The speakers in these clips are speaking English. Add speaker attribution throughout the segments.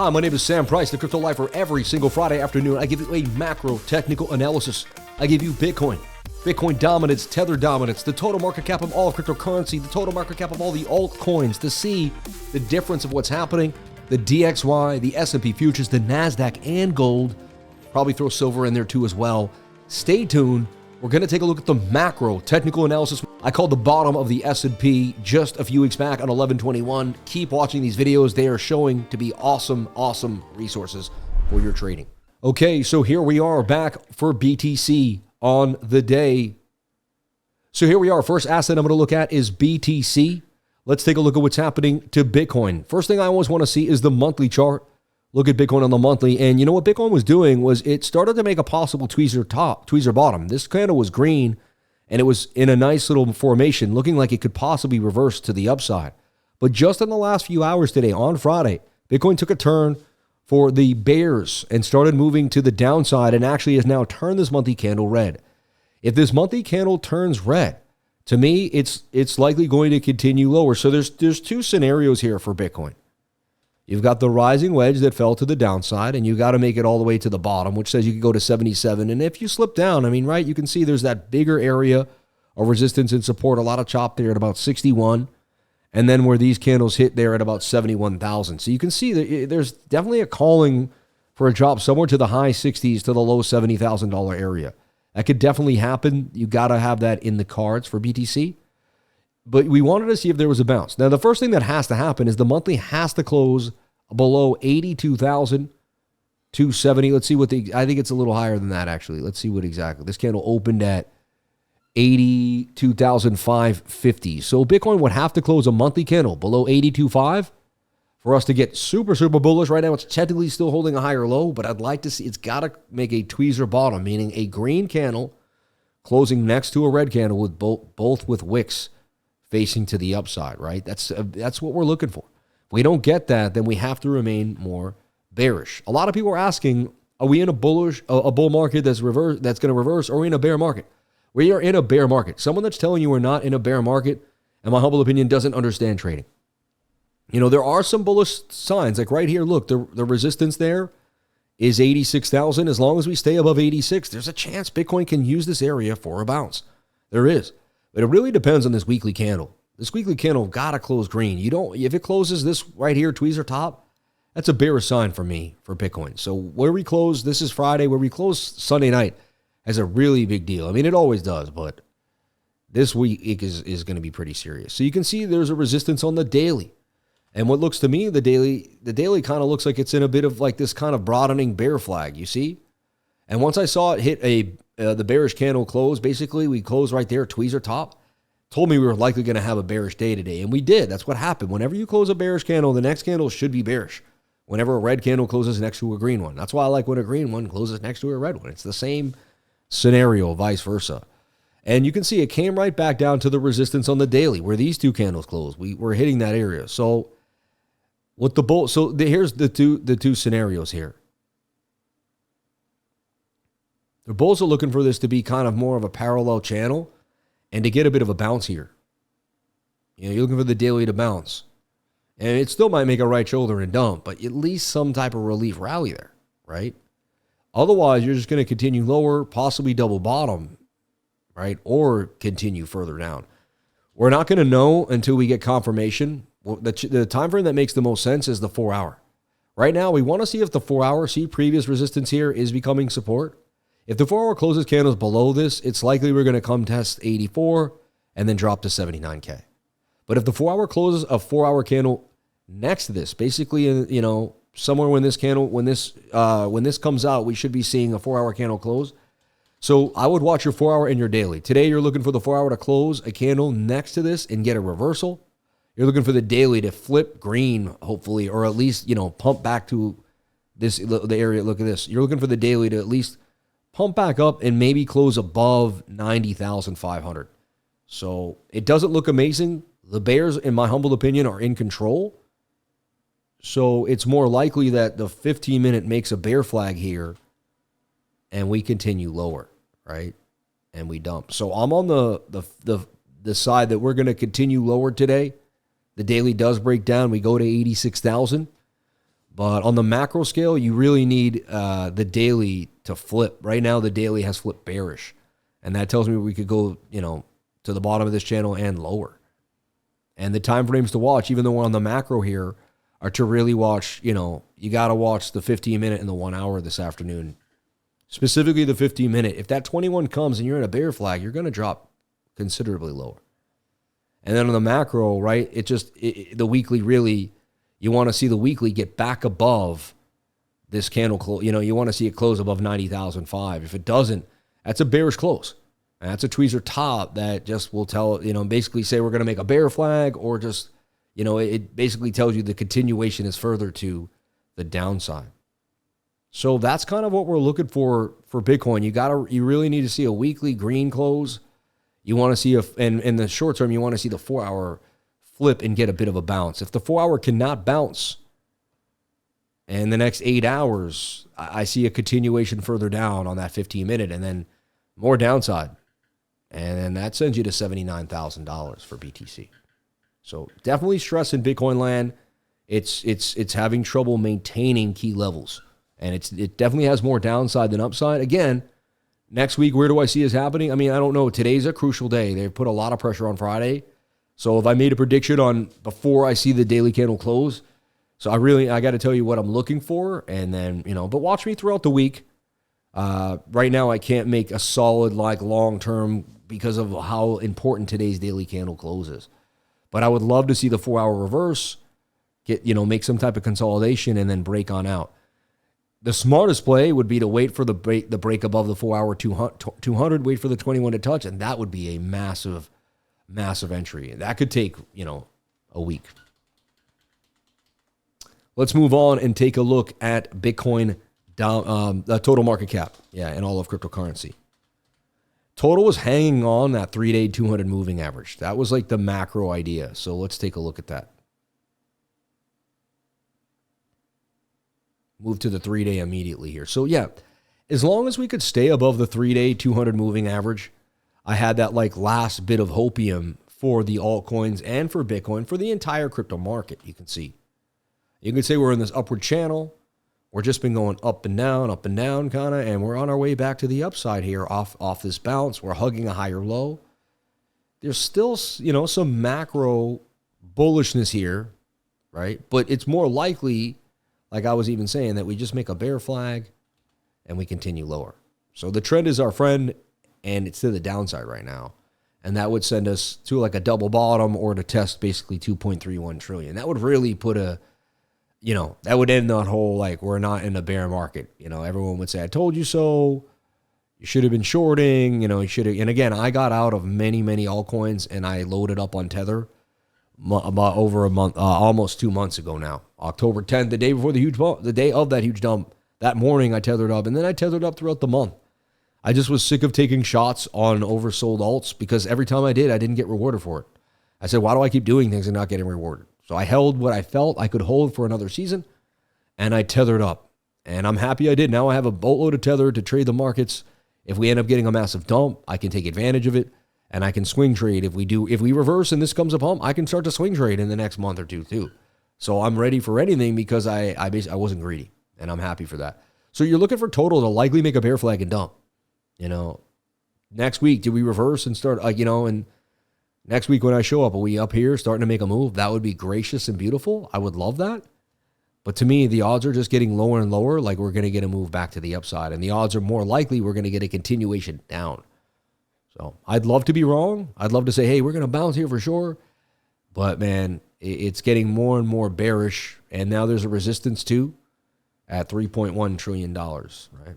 Speaker 1: Hi, my name is Sam Price, the Crypto Lifer. Every single Friday afternoon, I give you a macro technical analysis. I give you Bitcoin dominance, Tether dominance, the total market cap of all cryptocurrency, the total market cap of all the altcoins to see the difference of what's happening, the DXY, the S&P futures, the NASDAQ, and gold. Probably throw silver in there too as well. Stay tuned. We're going to take a look at the macro technical analysis. I called the bottom of the S&P just a few weeks back on 11/21. Keep watching these videos. They are showing to be awesome resources for your trading. Okay, so here we are back for BTC on the day. So here we are. First asset I'm going to look at is BTC. Let's take a look at what's happening to Bitcoin. First thing I always want to see is the monthly chart. Look at Bitcoin on the monthly, and you know what Bitcoin was doing was it started to make a possible tweezer bottom. This candle was green, and it was in a nice little formation, looking like it could possibly reverse to the upside. But just in the last few hours today, on Friday, Bitcoin took a turn for the bears and started moving to the downside, and actually has now turned this monthly candle red. If this monthly candle turns red, to me, it's likely going to continue lower. So there's two scenarios here for Bitcoin. You've got the rising wedge that fell to the downside, and you got to make it all the way to the bottom, which says you could go to 77. And if you slip down, I mean, right, you can see there's that bigger area of resistance and support, a lot of chop there at about 61. And then where these candles hit there at about 71,000. So you can see that there's definitely a calling for a drop somewhere to the high 60s to the low $70,000 area. That could definitely happen. You got to have that in the cards for BTC. But we wanted to see if there was a bounce. Now, the first thing that has to happen is the monthly has to close below 82,270. Let's see what I think it's a little higher than that, actually. Let's see what exactly. This candle opened at 82,550. So Bitcoin would have to close a monthly candle below 82.5 for us to get super bullish. Right now, it's technically still holding a higher low, but I'd like to see it's got to make a tweezer bottom, meaning a green candle closing next to a red candle with both with wicks facing to the upside, right? That's what we're looking for. If we don't get that, then we have to remain more bearish. A lot of people are asking, are we in a bull market that's going to reverse, or are we in a bear market? We are in a bear market. Someone that's telling you we're not in a bear market, in my humble opinion, doesn't understand trading. You know, there are some bullish signs. Like right here, look, the resistance there is 86,000. As long as we stay above 86, there's a chance Bitcoin can use this area for a bounce. There is. But it really depends on this weekly candle. This weekly candle got to close green. If it closes this right here, tweezer top, that's a bearish sign for me for Bitcoin. So where we close, this is Friday, where we close Sunday night has a really big deal. I mean, it always does, but this week is going to be pretty serious. So you can see there's a resistance on the daily. And what looks to me, the daily kind of looks like it's in a bit of like this kind of broadening bear flag, you see? And once I saw it hit the bearish candle close, basically we closed right there, tweezer top, told me we were likely going to have a bearish day today. And we did. That's what happened. Whenever you close a bearish candle, the next candle should be bearish. Whenever a red candle closes next to a green one. That's why I like when a green one closes next to a red one. It's the same scenario, vice versa. And you can see it came right back down to the resistance on the daily where these two candles closed. We're hitting that area. So with the bull, here's the two scenarios here. The bulls are looking for this to be kind of more of a parallel channel and to get a bit of a bounce here. You know, you're looking for the daily to bounce. And it still might make a right shoulder and dump, but at least some type of relief rally there, right? Otherwise, you're just going to continue lower, possibly double bottom, right? Or continue further down. We're not going to know until we get confirmation. The time frame that makes the most sense is the 4 hour. Right now, we want to see if the 4 hour, see previous resistance here, is becoming support. If the 4 hour closes candles below this, it's likely we're going to come test 84 and then drop to 79K. But if the 4 hour closes a 4 hour candle next to this, basically, you know, somewhere when this comes out, we should be seeing a 4 hour candle close. So I would watch your 4 hour and your daily. Today, you're looking for the 4 hour to close a candle next to this and get a reversal. You're looking for the daily to flip green, hopefully, or at least, you know, pump back to the area. Look at this. You're looking for the daily to at least pump back up and maybe close above 90,500. So it doesn't look amazing. The bears, in my humble opinion, are in control. So it's more likely that the 15-minute makes a bear flag here and we continue lower, right? And we dump. So I'm on the side that we're going to continue lower today. The daily does break down. We go to 86,000. But on the macro scale, you really need the daily to flip. Right now, the daily has flipped bearish. And that tells me we could go, to the bottom of this channel and lower. And the time frames to watch, even though we're on the macro here, are to really watch, you got to watch the 15-minute and the 1 hour this afternoon. Specifically the 15-minute. If that 21 comes and you're in a bear flag, you're going to drop considerably lower. And then on the macro, right, the weekly really, you want to see the weekly get back above this candle close. You want to see it close above 90,005. If it doesn't, that's a bearish close. And that's a tweezer top that just will tell, basically say we're going to make a bear flag, or just, it basically tells you the continuation is further to the downside. So that's kind of what we're looking for Bitcoin. You really need to see a weekly green close. You want to see and in the short term, you want to see the 4-hour flip and get a bit of a bounce. If the 4-hour cannot bounce in the next 8 hours, I see a continuation further down on that 15-minute and then more downside. And then that sends you to $79,000 for BTC. So definitely stress in Bitcoin land. It's having trouble maintaining key levels. And it definitely has more downside than upside. Again, next week, where do I see this happening? I mean, I don't know. Today's a crucial day. They've put a lot of pressure on Friday. So if I made a prediction on before I see the daily candle close, so I got to tell you what I'm looking for. And then, but watch me throughout the week. Right now, I can't make a solid, long-term because of how important today's daily candle closes. But I would love to see the 4-hour reverse, make some type of consolidation and then break on out. The smartest play would be to wait for the break above the 4-hour 200, wait for the 21 to touch, and that would be a massive, massive entry. That could take, a week. Let's move on and take a look at Bitcoin down, the total market cap, and all of cryptocurrency. Total was hanging on that 3-day 200 moving average. That was like the macro idea. So let's take a look at that. Move to the 3-day immediately here. So as long as we could stay above the 3-day 200 moving average, I had that last bit of hopium for the altcoins and for Bitcoin, for the entire crypto market. You can see. You can say we're in this upward channel. We're just been going up and down kind of, and we're on our way back to the upside here off this bounce. We're hugging a higher low. There's still, some macro bullishness here, right? But it's more likely, like I was even saying, that we just make a bear flag and we continue lower. So the trend is our friend, and it's to the downside right now. And that would send us to a double bottom, or to test basically 2.31 trillion. That would really put that would end that whole, we're not in a bear market. Everyone would say, I told you so. You should have been shorting, you should have. And again, I got out of many, many altcoins and I loaded up on Tether about over a month, almost 2 months ago now. October 10th, the day before the huge bump, the day of that huge dump, that morning I tethered up, and then I tethered up throughout the month. I just was sick of taking shots on oversold alts because every time I did, I didn't get rewarded for it. I said, why do I keep doing things and not getting rewarded? So I held what I felt I could hold for another season, and I tethered up. And I'm happy I did. Now I have a boatload of tether to trade the markets. If we end up getting a massive dump, I can take advantage of it, and I can swing trade. If we reverse and this comes up home, I can start to swing trade in the next month or two too. So I'm ready for anything because I wasn't greedy, and I'm happy for that. So you're looking for total to likely make a bear flag and dump. Next week, do we reverse and start, and next week when I show up, are we up here starting to make a move? That would be gracious and beautiful. I would love that. But to me, the odds are just getting lower and lower, like we're going to get a move back to the upside. And the odds are more likely we're going to get a continuation down. So I'd love to be wrong. I'd love to say, hey, we're going to bounce here for sure. But, man, it's getting more and more bearish. And now there's a resistance, too, at $3.1 trillion, right?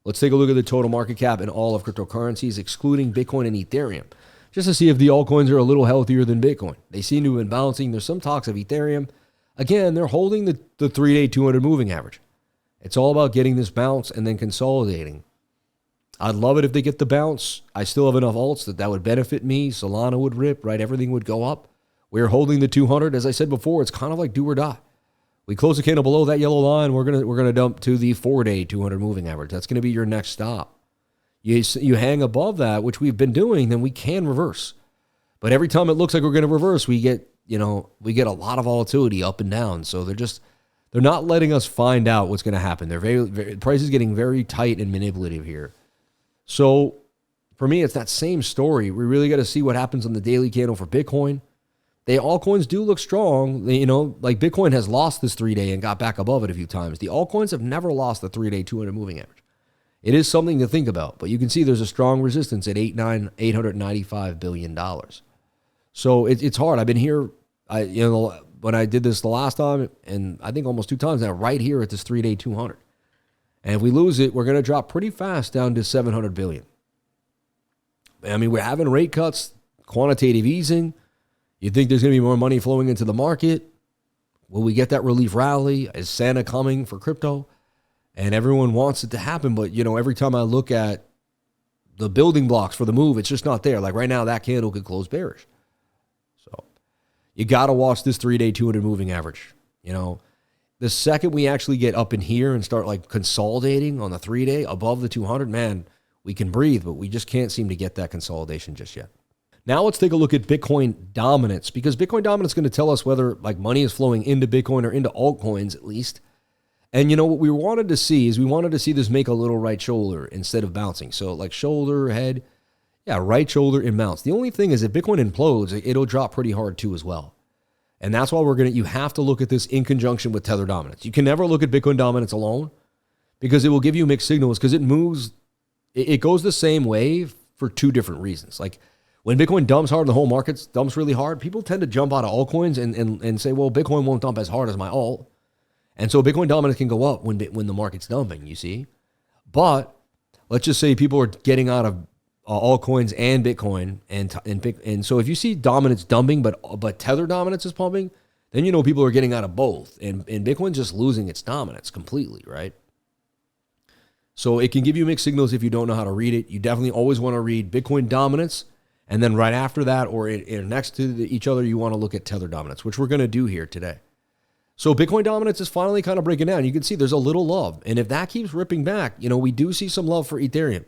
Speaker 1: Let's take a look at the total market cap in all of cryptocurrencies, excluding Bitcoin and Ethereum, just to see if the altcoins are a little healthier than Bitcoin. They seem to have been bouncing. There's some talks of Ethereum. Again, they're holding the 3-day 200 moving average. It's all about getting this bounce and then consolidating. I'd love it if they get the bounce. I still have enough alts that would benefit me. Solana would rip, right? Everything would go up. We're holding the 200. As I said before, it's kind of like do or die. We close the candle below that yellow line, we're gonna dump to the 4-day 200 moving average. That's going to be your next stop. You hang above that, which we've been doing, then we can reverse. But every time it looks like we're going to reverse, we get we get a lot of volatility up and down. So they're not letting us find out what's going to happen. They're the price is getting very tight and manipulative here. So for me, it's that same story. We really got to see what happens on the daily candle for Bitcoin. Altcoins do look strong. Like Bitcoin has lost this 3-day and got back above it a few times. The altcoins have never lost the 3-day 200 moving average. It is something to think about, but you can see there's a strong resistance at $895 billion. So it's hard. I've been here, when I did this the last time, and I think almost 2 times now, right here at this 3-day 200. And if we lose it, we're going to drop pretty fast down to 700 billion. I mean, we're having rate cuts, quantitative easing. You think there's going to be more money flowing into the market? Will we get that relief rally? Is Santa coming for crypto? And everyone wants it to happen, but every time I look at the building blocks for the move, it's just not there. Like right now, that candle could close bearish. So you got to watch this 3-day 200 moving average. The second we actually get up in here and start like consolidating on the 3-day above the 200, man, we can breathe, but we just can't seem to get that consolidation just yet. Now let's take a look at Bitcoin dominance, because Bitcoin dominance is going to tell us whether like money is flowing into Bitcoin or into altcoins at least. And what we wanted to see is this make a little right shoulder instead of bouncing. So like shoulder, head, right shoulder and bounce. The only thing is if Bitcoin implodes, it'll drop pretty hard too as well. And that's why you have to look at this in conjunction with tether dominance. You can never look at Bitcoin dominance alone because it will give you mixed signals because it goes the same way for 2 different reasons. Like when Bitcoin dumps hard and the whole market dumps really hard, people tend to jump out of altcoins and say, well, Bitcoin won't dump as hard as my alt. And so Bitcoin dominance can go up when the market's dumping, you see. But let's just say people are getting out of altcoins and Bitcoin, and so if you see dominance dumping, but tether dominance is pumping, then people are getting out of both, and Bitcoin's just losing its dominance completely, right? So it can give you mixed signals if you don't know how to read it. You definitely always want to read Bitcoin dominance, and then right after that, or next to each other, you want to look at tether dominance, which we're going to do here today. So Bitcoin dominance is finally kind of breaking down. You can see there's a little love. And if that keeps ripping back, we do see some love for Ethereum.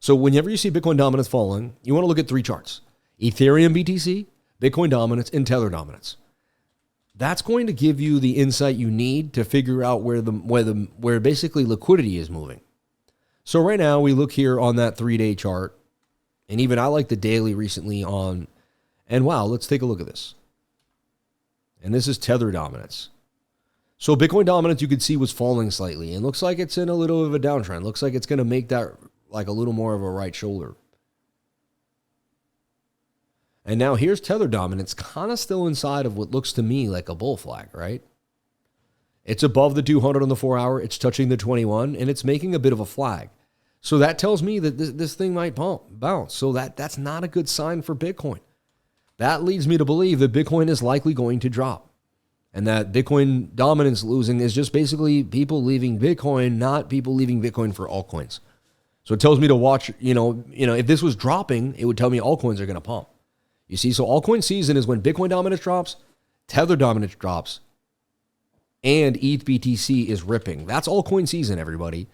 Speaker 1: So whenever you see Bitcoin dominance falling, you want to look at 3 charts. Ethereum BTC, Bitcoin dominance, and tether dominance. That's going to give you the insight you need to figure out where basically liquidity is moving. So right now we look here on that 3-day chart. And even I like the daily recently on, and wow, let's take a look at this. And this is tether dominance. So Bitcoin dominance, you could see, was falling slightly. And looks like it's in a little of a downtrend. Looks like it's going to make that like a little more of a right shoulder. And now here's tether dominance, kind of still inside of what looks to me like a bull flag, right? It's above the 200 on the 4-hour. It's touching the 21, and it's making a bit of a flag. So that tells me that this thing might bounce. So that's not a good sign for Bitcoin. That leads me to believe that Bitcoin is likely going to drop. And that Bitcoin dominance losing is just basically people leaving Bitcoin, not people leaving Bitcoin for altcoins. So it tells me to watch, if this was dropping, it would tell me altcoins are going to pump. You see, so altcoin season is when Bitcoin dominance drops, tether dominance drops, and ETHBTC is ripping. That's altcoin season, everybody.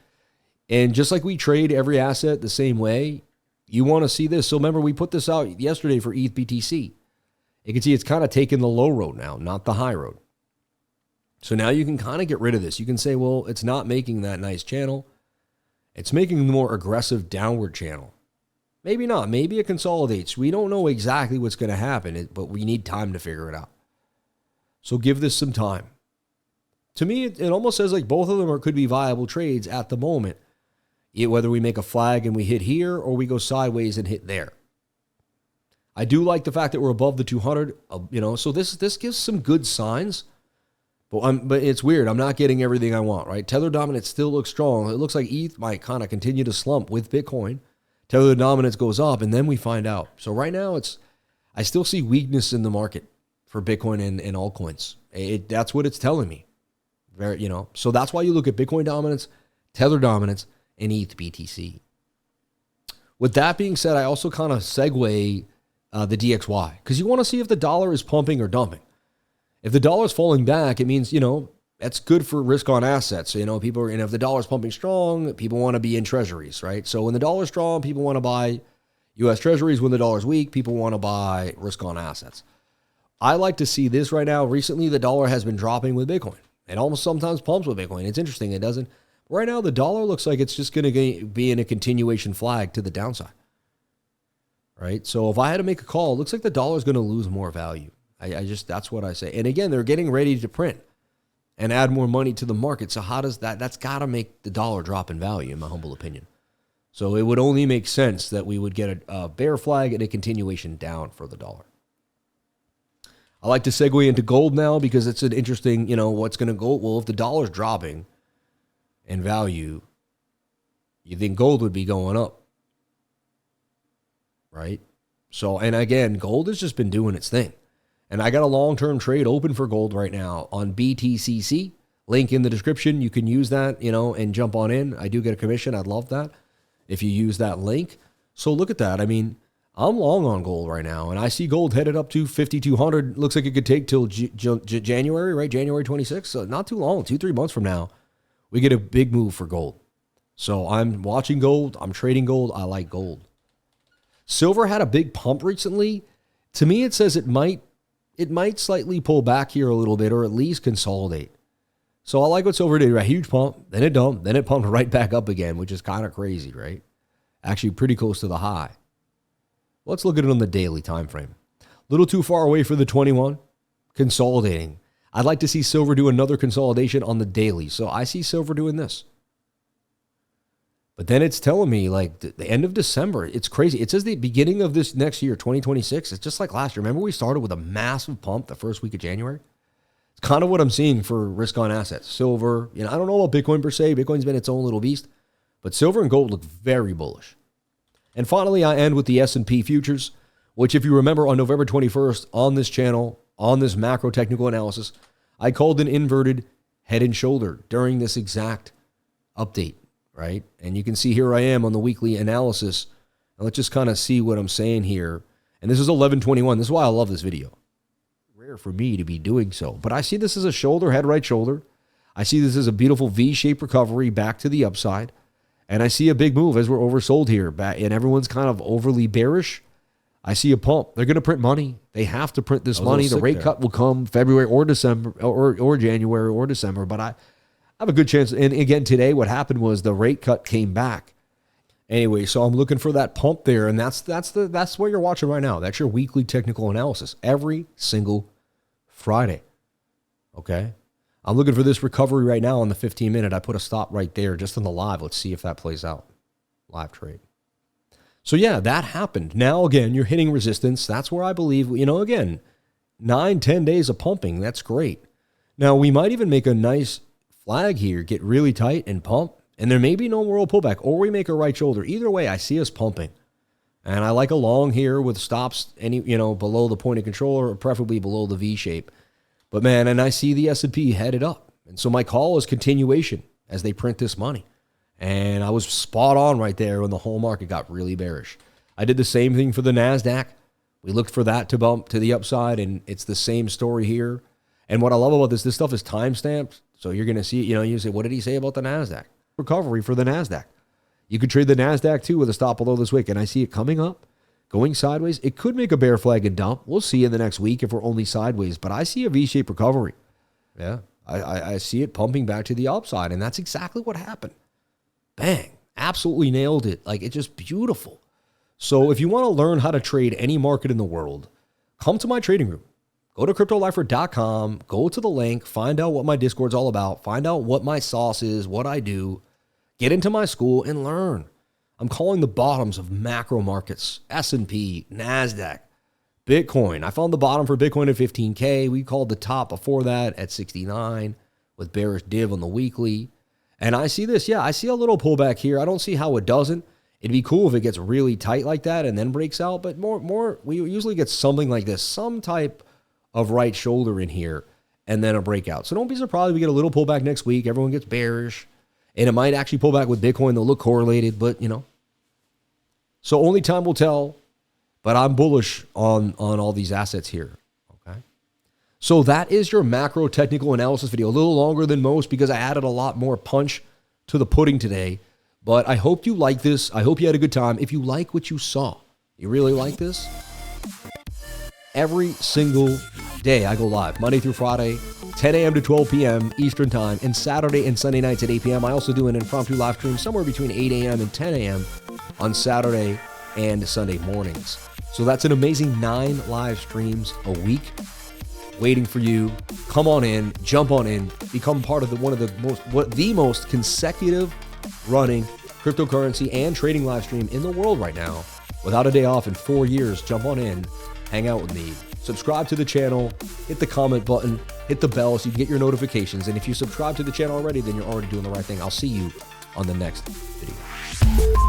Speaker 1: And just like we trade every asset the same way, you want to see this. So remember, we put this out yesterday for ETHBTC. You can see it's kind of taking the low road now, not the high road. So now you can kind of get rid of this. You can say, well, it's not making that nice channel. It's making the more aggressive downward channel. Maybe not. Maybe it consolidates. We don't know exactly what's going to happen, but we need time to figure it out. So give this some time. To me, it almost says like both of them could be viable trades at the moment. Whether we make a flag and we hit here or we go sideways and hit there. I do like the fact that we're above the 200, so this gives some good signs. But it's weird. I'm not getting everything I want, right? Tether dominance still looks strong. It looks like ETH might kind of continue to slump with Bitcoin. Tether dominance goes up, and then we find out. So right now, I still see weakness in the market for Bitcoin and altcoins. That's what it's telling me. So that's why you look at Bitcoin dominance, Tether dominance, and ETHBTC. With that being said, I also kind of segue the DXY because you want to see if the dollar is pumping or dumping. If the dollar is falling back, it means, that's good for risk on assets. So, people are, if the dollar's pumping strong, people want to be in treasuries, right? So when the dollar's strong, people want to buy U.S. treasuries. When the dollar's weak, people want to buy risk on assets. I like to see this right now. Recently, the dollar has been dropping with Bitcoin. It almost sometimes pumps with Bitcoin. It's interesting. It doesn't. Right now, the dollar looks like it's just going to be in a continuation flag to the downside. Right? So if I had to make a call, it looks like the dollar is going to lose more value. That's what I say. And again, they're getting ready to print and add more money to the market. So how does that's got to make the dollar drop in value, in my humble opinion. So it would only make sense that we would get a bear flag and a continuation down for the dollar. I like to segue into gold now because it's an interesting, what's going to go. Well, if the dollar's dropping in value, you think gold would be going up, right? So, and again, gold has just been doing its thing. And I got a long-term trade open for gold right now on BTCC. Link in the description. You can use that, and jump on in. I do get a commission. I'd love that if you use that link. So look at that. I mean, I'm long on gold right now, and I see gold headed up to 5,200. Looks like it could take till January, right? January 26th. So not too long, 2-3 months from now, we get a big move for gold. So I'm watching gold. I'm trading gold. I like gold. Silver had a big pump recently. To me, it says it might slightly pull back here a little bit, or at least consolidate. So I like what silver did. A huge pump, then it dumped, then it pumped right back up again, which is kind of crazy, right? Actually pretty close to the high. Let's look at it on the daily time frame. A little too far away for the 21. Consolidating. I'd like to see silver do another consolidation on the daily. So I see silver doing this. But then it's telling me like the end of December. It's crazy. It says the beginning of this next year, 2026. It's just like last year. Remember we started with a massive pump the first week of January? It's kind of what I'm seeing for risk on assets. Silver, I don't know about Bitcoin per se. Bitcoin's been its own little beast. But silver and gold look very bullish. And finally, I end with the S&P futures, which if you remember on November 21st on this channel, on this macro technical analysis, I called an inverted head and shoulder during this exact update, right? And you can see here I am on the weekly analysis. Now let's just kind of see what I'm saying here. And this is 11:21. This is why I love this video. Rare for me to be doing so. But I see this as a shoulder, head, right shoulder. I see this as a beautiful V-shaped recovery back to the upside. And I see a big move as we're oversold here, and everyone's kind of overly bearish. I see a pump. They're going to print money. They have to print this money. The rate cut will come February or December or January or December. But I have a good chance. And again, today what happened was the rate cut came back. Anyway, so I'm looking for that pump there, and that's what you're watching right now. That's your weekly technical analysis every single Friday. Okay. I'm looking for this recovery right now on the 15-minute. I put a stop right there just on the live. Let's see if that plays out. Live trade. So yeah, that happened. Now, again, you're hitting resistance. That's where I believe, again, 9-10 days of pumping. That's great. Now, we might even make a nice flag here, get really tight and pump, and there may be no more pullback, or we make a right shoulder. Either way, I see us pumping. And I like a long here with stops below the point of control, or preferably below the V shape. But man, and I see the S&P headed up. And so my call is continuation as they print this money. And I was spot on right there when the whole market got really bearish. I did the same thing for the NASDAQ. We looked for that to bump to the upside, and it's the same story here. And what I love about this stuff is timestamped. So you're going to see, you say, what did he say about the NASDAQ? Recovery for the NASDAQ. You could trade the NASDAQ too with a stop below this wick, and I see it coming up. Going sideways, it could make a bear flag and dump. We'll see in the next week if we're only sideways, but I see a V-shaped recovery. Yeah, I see it pumping back to the upside, and that's exactly what happened. Bang, absolutely nailed it. Like, it's just beautiful. So if you want to learn how to trade any market in the world, come to my trading group. Go to cryptolifer.com, go to the link, find out what my Discord's all about, find out what my sauce is, what I do, get into my school and learn. I'm calling the bottoms of macro markets, S&P, NASDAQ, Bitcoin. I found the bottom for Bitcoin at 15K. We called the top before that at 69 with bearish div on the weekly. And I see this. Yeah, I see a little pullback here. I don't see how it doesn't. It'd be cool if it gets really tight like that and then breaks out. But we usually get something like this, some type of right shoulder in here and then a breakout. So don't be surprised if we get a little pullback next week. Everyone gets bearish. And it might actually pull back with Bitcoin. They'll look correlated, but So only time will tell, but I'm bullish on all these assets here, okay? So that is your macro technical analysis video. A little longer than most because I added a lot more punch to the pudding today. But I hope you like this. I hope you had a good time. If you like what you saw, you really like this, Every single day I go live, Monday through Friday, 10 a.m. to 12 p.m. Eastern Time, and Saturday and Sunday nights at 8 p.m. I also do an impromptu live stream somewhere between 8 a.m. and 10 a.m. on Saturday and Sunday mornings. So that's an amazing 9 live streams a week waiting for you. Come on in, jump on in, become part of the most consecutive running cryptocurrency and trading live stream in the world right now. Without a day off in 4 years, jump on in, hang out with me, subscribe to the channel, hit the comment button, hit the bell so you can get your notifications. And if you subscribe to the channel already, then you're already doing the right thing. I'll see you on the next video.